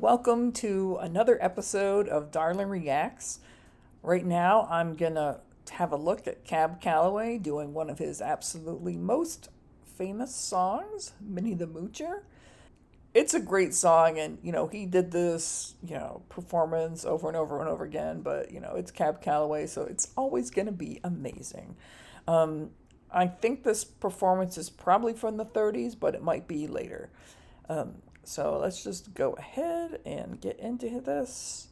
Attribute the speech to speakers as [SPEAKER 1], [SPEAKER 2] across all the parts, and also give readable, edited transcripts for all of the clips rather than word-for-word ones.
[SPEAKER 1] welcome to another episode of Darlin Reacts. Right now, I'm gonna have a look at Cab Calloway doing one of his absolutely most famous songs, Minnie the Moocher. It's a great song, and he did this performance over and over and over again, but it's Cab Calloway, so it's always gonna be amazing. I think this performance is probably from the 30s, but it might be later. So let's just go ahead and get into this.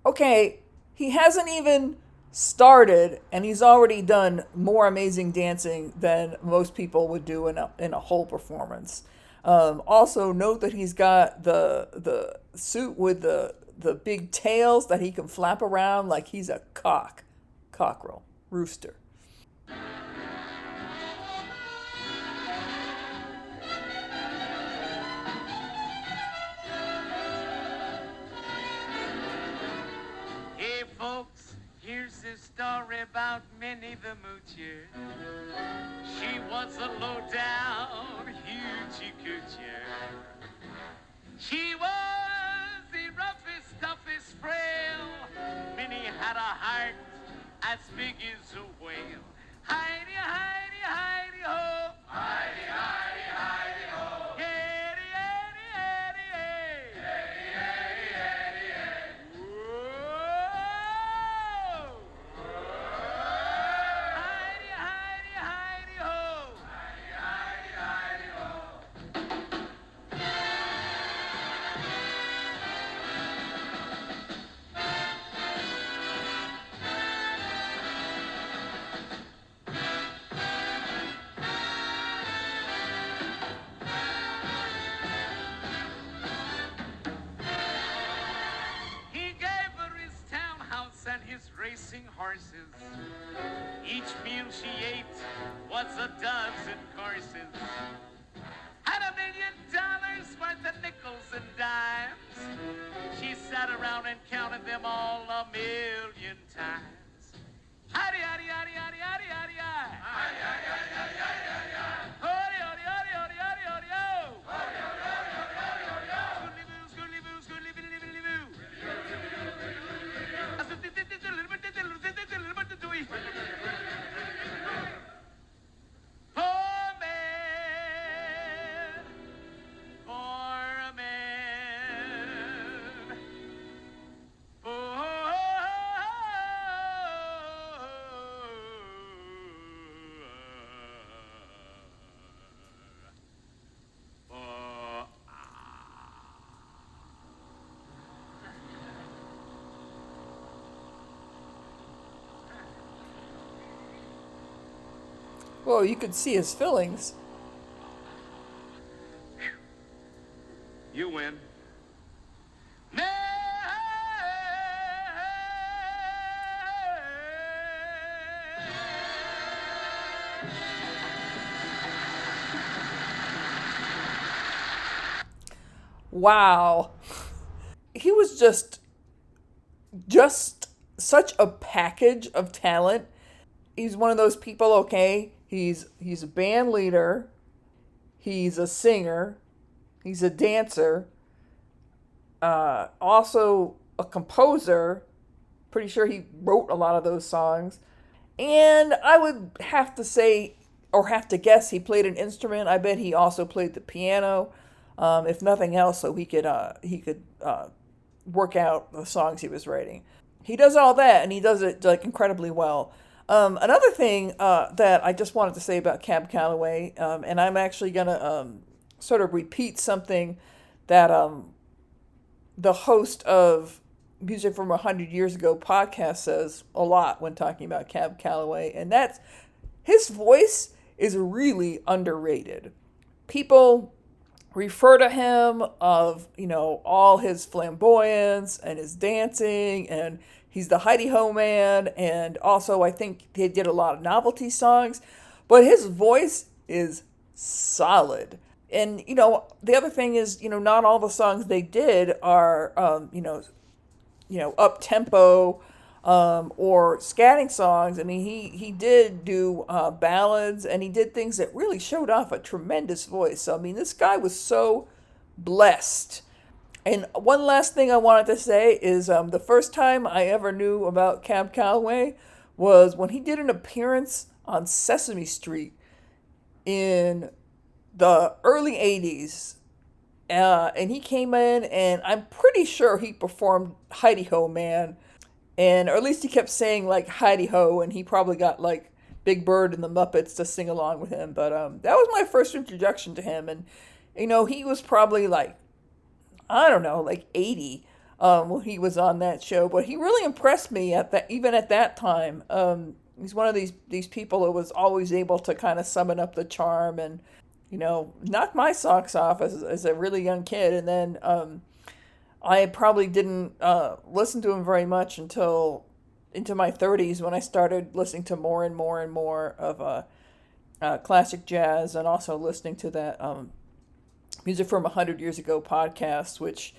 [SPEAKER 1] Okay, he hasn't even started and he's already done more amazing dancing than most people would do in a whole performance. Also note that he's got the suit with the big tails that he can flap around like he's a cockerel, rooster.
[SPEAKER 2] Hey folks, here's a story about Minnie the Moocher. She was a low-down, hoochie-coocher. She was the roughest, toughest frail. Minnie had a heart as big as a whale. Heidi, Heidi, Heidi, ho! Heidi, Heidi, Heidi, ho! Eddie, Eddie, Eddie, Eddie! Eddie, Eddie, Eddie, Eddie! Whoa! Heidi, Heidi, Heidi, ho! Heidi, Heidi, Heidi, ho! He gave her his townhouse and his racing horses. Each meal she ate was a dozen courses. Had $1 million worth of nickels and dimes. She sat around and counted them all 1,000,000 times. Howdy, howdy, howdy, howdy, howdy, howdy, howdy. Howdy, howdy, howdy, howdy, howdy, howdy, howdy. Howdy, howdy, howdy, howdy, howdy, howdy, ho. Howdy, howdy, howdy, howdy, howdy, howdy, ho. Scoodly-boo, scoodly-boo, scoodly-boo, poor man, poor man, poor.
[SPEAKER 1] Well, you could see his fillings.
[SPEAKER 2] You win.
[SPEAKER 1] Wow. He was just such a package of talent. He's one of those people, okay, he's a band leader, he's a singer, he's a dancer, also a composer. Pretty sure he wrote a lot of those songs. And I would have to say, or have to guess, he played an instrument. I bet he also played the piano, if nothing else, so he could work out the songs he was writing. He does all that, and he does it like incredibly well. Another thing that I just wanted to say about Cab Calloway, and I'm actually going to sort of repeat something that the host of Music from 100 Years Ago podcast says a lot when talking about Cab Calloway, and that's his voice is really underrated. People refer to him of, all his flamboyance and his dancing, and he's the Heidi-Ho man, and also I think he did a lot of novelty songs, but his voice is solid. And the other thing is, not all the songs they did are up tempo, or scatting songs. I mean, he did do ballads, and he did things that really showed off a tremendous voice. So I mean, this guy was so blessed. And one last thing I wanted to say is, the first time I ever knew about Cab Calloway was when he did an appearance on Sesame Street in the early 80s. And he came in, and I'm pretty sure he performed Heidi Ho Man. And, or at least he kept saying, like, Heidi Ho, and he probably got, like, Big Bird and the Muppets to sing along with him. But that was my first introduction to him. And, he was probably, like, I don't know, like 80, when he was on that show. But he really impressed me even at that time. He's one of these people who was always able to kind of summon up the charm and, knock my socks off as a really young kid. And then I probably didn't listen to him very much until into my 30s, when I started listening to more and more and more of classic jazz, and also listening to that Music from 100 Years Ago podcast, which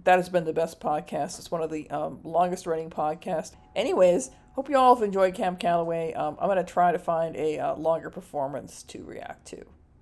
[SPEAKER 1] that has been the best podcast. It's one of the longest running podcasts. Anyways, hope you all have enjoyed Cab Calloway. I'm going to try to find a longer performance to react to.